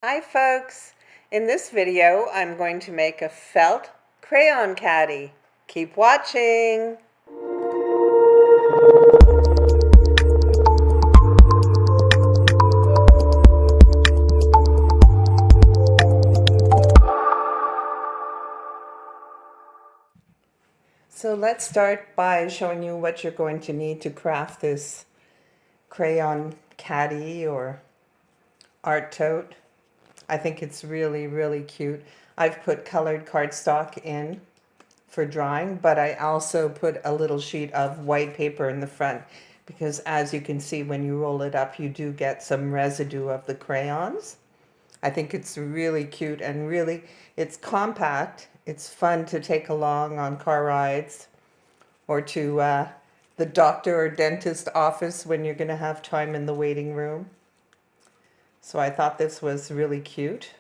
Hi folks! In this video I'm going to make a felt crayon caddy. Keep watching! So let's start by showing you what you're going to need to craft this crayon caddy or art tote. I think it's really cute. I've put colored cardstock in for drawing, but I also put a little sheet of white paper in the front because as you can see when you roll it up you do get some residue of the crayons. I think it's really cute and really it's compact. It's fun to take along on car rides or to the doctor or dentist office when you're going to have time in the waiting room. So I thought this was really cute.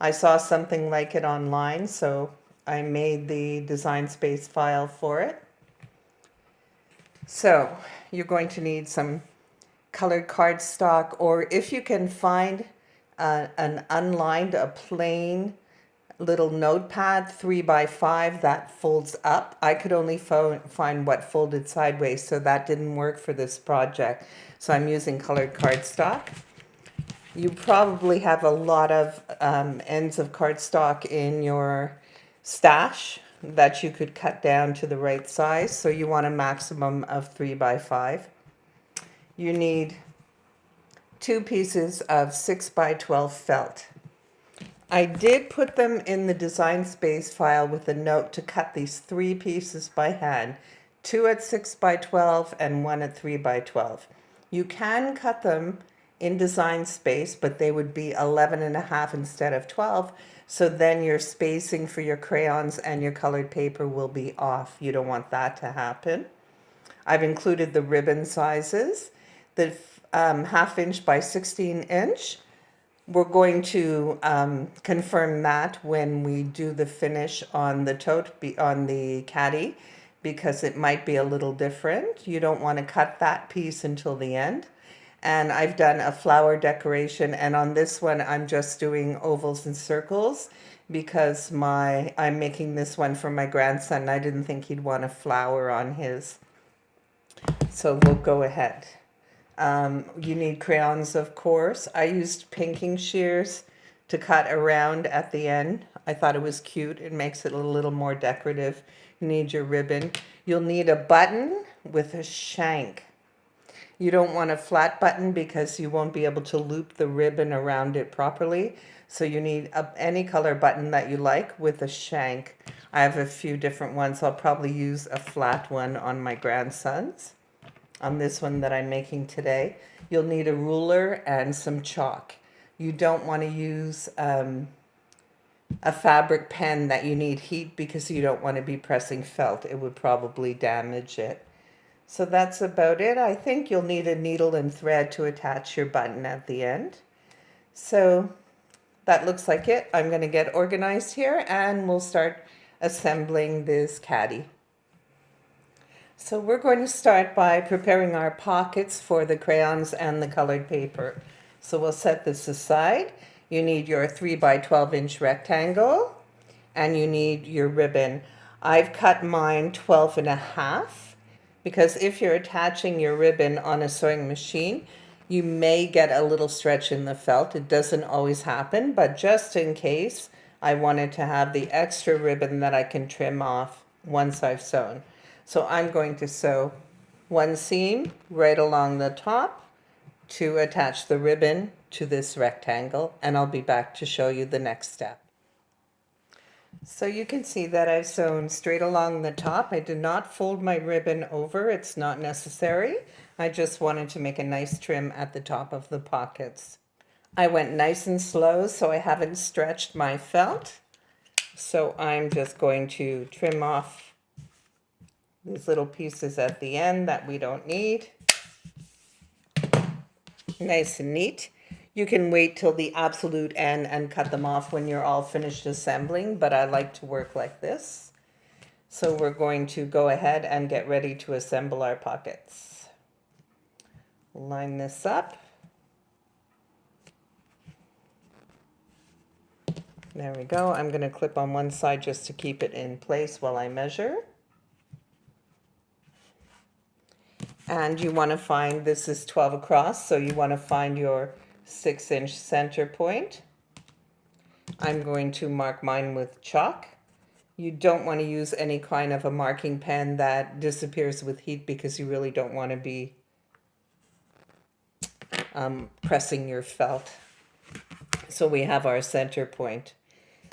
I saw something like it online, so I made the design space file for it. So you're going to need some colored cardstock, or if you can find an unlined, a plain little notepad 3x5 that folds up. I could only find what folded sideways, so that didn't work for this project. So I'm using colored cardstock. You probably have a lot of ends of cardstock in your stash that you could cut down to the right size. So you want a maximum of 3x5. You need 2 pieces of 6x12 felt. I did put them in the design space file with a note to cut these 3 pieces by hand, 2 at 6x12 and 1 at 3x12. You can cut them in design space, but they would be 11.5 instead of 12. So then your spacing for your crayons and your colored paper will be off. You don't want that to happen. I've included the ribbon sizes, the 1/2 inch by 16 inch. We're going to confirm that when we do the finish on the tote, on the caddy, because it might be a little different. You don't want to cut that piece until the end. And I've done a flower decoration, and on this one I'm just doing ovals and circles because I'm making this one for my grandson. I didn't think he'd want a flower on his. So we'll go ahead. You need crayons, of course. I used pinking shears to cut around at the end. I thought it was cute. It makes it a little more decorative. You need your ribbon. You'll need a button with a shank. You don't want a flat button because you won't be able to loop the ribbon around it properly. So you need any color button that you like with a shank. I have a few different ones. I'll probably use a flat one on my grandson's. On this one that I'm making today, you'll need a ruler and some chalk. You don't want to use a fabric pen that you need heat because you don't want to be pressing felt. It would probably damage it. So that's about it. I think you'll need a needle and thread to attach your button at the end. So that looks like it. I'm going to get organized here and we'll start assembling this caddy. So we're going to start by preparing our pockets for the crayons and the colored paper. So we'll set this aside. You need your 3x12 inch rectangle and you need your ribbon. I've cut mine 12.5 because if you're attaching your ribbon on a sewing machine, you may get a little stretch in the felt. It doesn't always happen, but just in case, I wanted to have the extra ribbon that I can trim off once I've sewn. So I'm going to sew one seam right along the top to attach the ribbon to this rectangle, and I'll be back to show you the next step. So you can see that I've sewn straight along the top. I did not fold my ribbon over. It's not necessary. I just wanted to make a nice trim at the top of the pockets. I went nice and slow, so I haven't stretched my felt. So I'm just going to trim off these little pieces at the end that we don't need. Nice and neat. You can wait till the absolute end and cut them off when you're all finished assembling, but I like to work like this. So we're going to go ahead and get ready to assemble our pockets. Line this up. There we go. I'm going to clip on one side just to keep it in place while I measure. And you want to find, this is 12 across, so you want to find your 6-inch center point. I'm going to mark mine with chalk. You don't want to use any kind of a marking pen that disappears with heat because you really don't want to be pressing your felt. So we have our center point.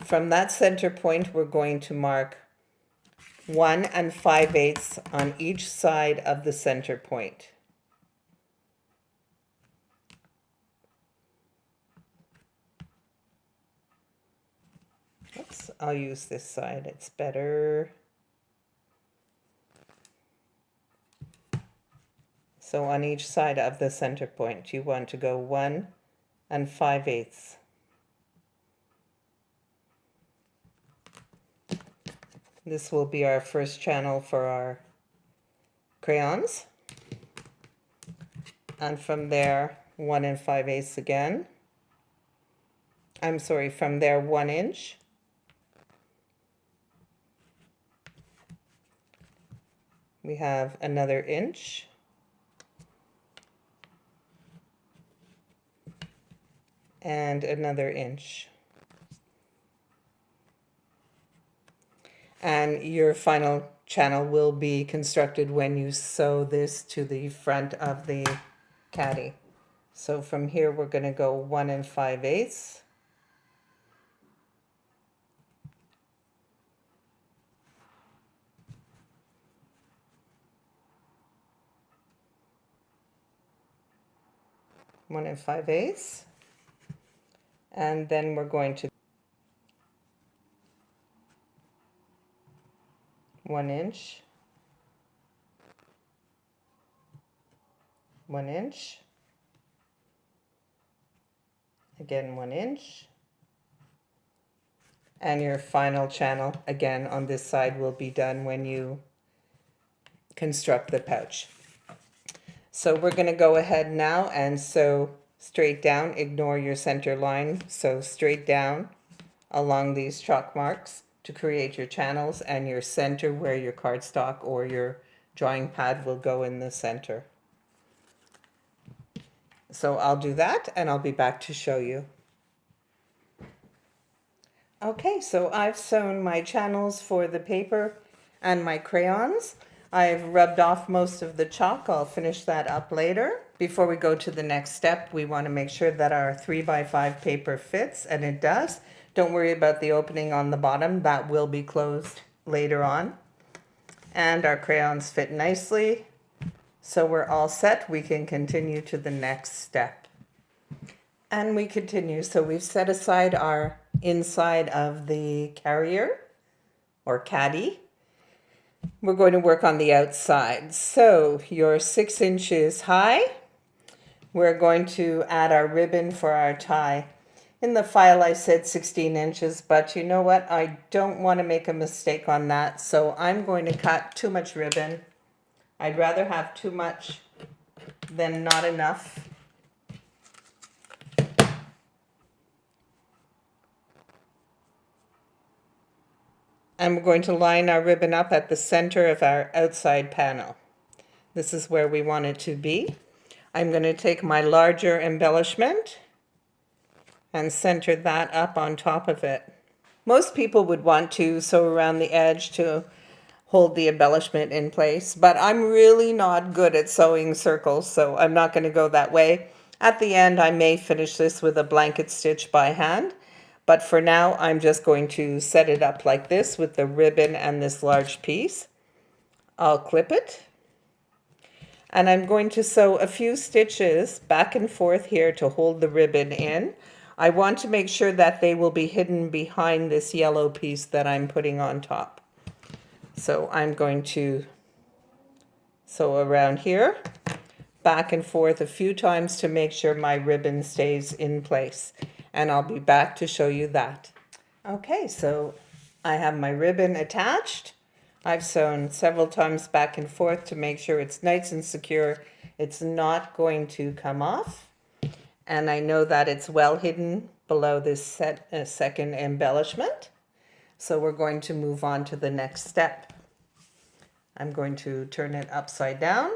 From that center point, we're going to mark 1 5/8 on each side of the center point. Oops, I'll use this side, it's better. So on each side of the center point, you want to go 1 5/8. This will be our first channel for our crayons. And from there, 1 5/8 again. I'm sorry, from there 1 inch. We have another inch. And another inch. And your final channel will be constructed when you sew this to the front of the caddy. So from here we're going to go 1 5/8. One and 5/8, and then we're going to 1 inch, 1 inch, again 1 inch, and your final channel again on this side will be done when you construct the pouch. So we're going to go ahead now and sew straight down. Ignore your center line. Sew straight down along these chalk marks to create your channels, and your center where your cardstock or your drawing pad will go in the center. So I'll do that and I'll be back to show you. Okay, so I've sewn my channels for the paper and my crayons. I've rubbed off most of the chalk. I'll finish that up later. Before we go to the next step, we want to make sure that our 3x5 paper fits, and it does. Don't worry about the opening on the bottom. That will be closed later on. And our crayons fit nicely. So we're all set. We can continue to the next step. And we continue. So we've set aside our inside of the carrier or caddy. We're going to work on the outside. So you're 6 inches high. We're going to add our ribbon for our tie. In the file I said 16 inches, but you know what? I don't want to make a mistake on that, so I'm going to cut too much ribbon. I'd rather have too much than not enough. And we're going to line our ribbon up at the center of our outside panel. This is where we want it to be. I'm going to take my larger embellishment and center that up on top of it. Most people would want to sew around the edge to hold the embellishment in place, but I'm really not good at sewing circles, so I'm not going to go that way. At the end, I may finish this with a blanket stitch by hand. But for now, I'm just going to set it up like this with the ribbon and this large piece. I'll clip it. And I'm going to sew a few stitches back and forth here to hold the ribbon in. I want to make sure that they will be hidden behind this yellow piece that I'm putting on top. So I'm going to sew around here, back and forth a few times to make sure my ribbon stays in place. And I'll be back to show you that. Okay, so I have my ribbon attached. I've sewn several times back and forth to make sure it's nice and secure. It's not going to come off. And I know that it's well hidden below this second embellishment. So we're going to move on to the next step. I'm going to turn it upside down.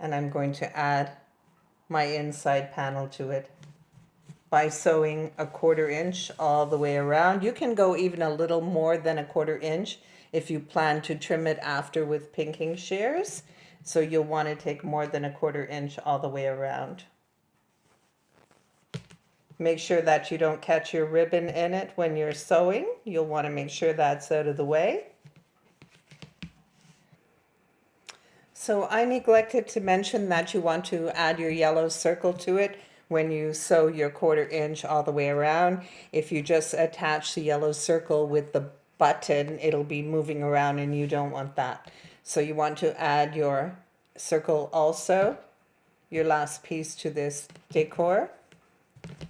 And I'm going to add my inside panel to it by sewing a 1/4 inch all the way around. You can go even a little more than a 1/4 inch if you plan to trim it after with pinking shears. So you'll want to take more than a 1/4 inch all the way around. Make sure that you don't catch your ribbon in it when you're sewing. You'll want to make sure that's out of the way. So I neglected to mention that you want to add your yellow circle to it when you sew your 1/4 inch all the way around. If you just attach the yellow circle with the button, it'll be moving around and you don't want that. So you want to add your circle also, your last piece to this decor.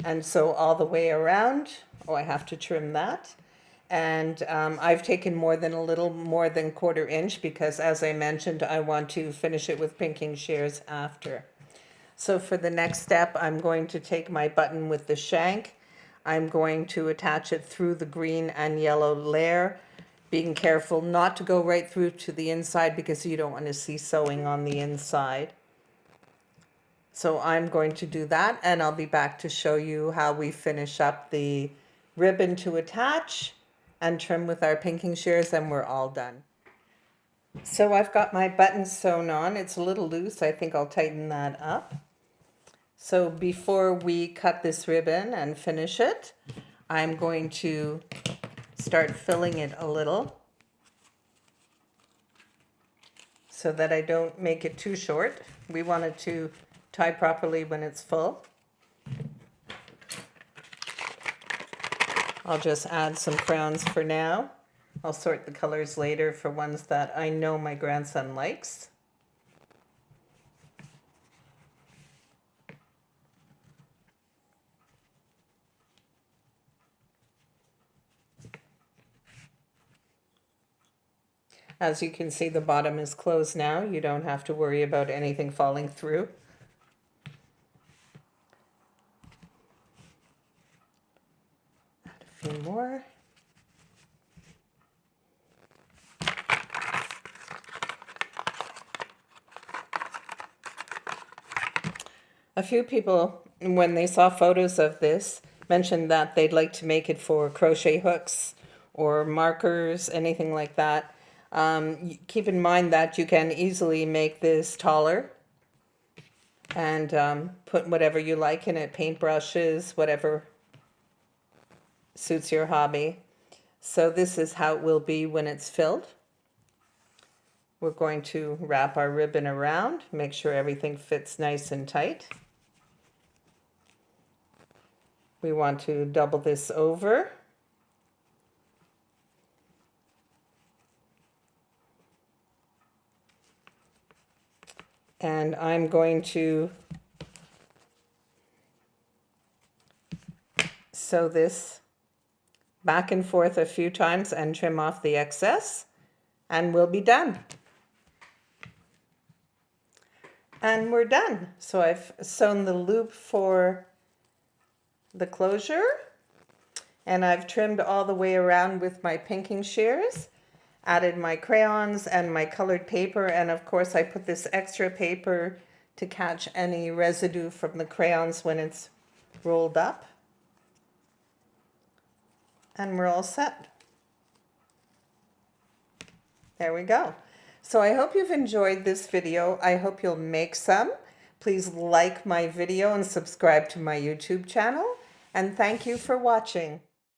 And sew all the way around. Oh, I have to trim that. And I've taken a little more than 1/4 inch because, as I mentioned, I want to finish it with pinking shears after. So for the next step, I'm going to take my button with the shank. I'm going to attach it through the green and yellow layer, being careful not to go right through to the inside because you don't want to see sewing on the inside. So I'm going to do that, and I'll be back to show you how we finish up the ribbon to attach and trim with our pinking shears, and we're all done. So I've got my button sewn on. It's a little loose. I think I'll tighten that up. So before we cut this ribbon and finish it, I'm going to start filling it a little so that I don't make it too short. We want it to tie properly when it's full. I'll just add some crayons for now. I'll sort the colors later for ones that I know my grandson likes. As you can see, the bottom is closed now. You don't have to worry about anything falling through. Add a few more. A few people, when they saw photos of this, mentioned that they'd like to make it for crochet hooks or markers, anything like that. Keep in mind that you can easily make this taller and put whatever you like in it, paintbrushes, whatever suits your hobby. So this is how it will be when it's filled. We're going to wrap our ribbon around, make sure everything fits nice and tight. We want to double this over. And I'm going to sew this back and forth a few times and trim off the excess, and we'll be done. And we're done. So I've sewn the loop for the closure, and I've trimmed all the way around with my pinking shears, added my crayons and my colored paper, and of course I put this extra paper to catch any residue from the crayons when it's rolled up. And we're all set. There we go. So I hope you've enjoyed this video. I hope you'll make some. Please like my video and subscribe to my YouTube channel. And thank you for watching.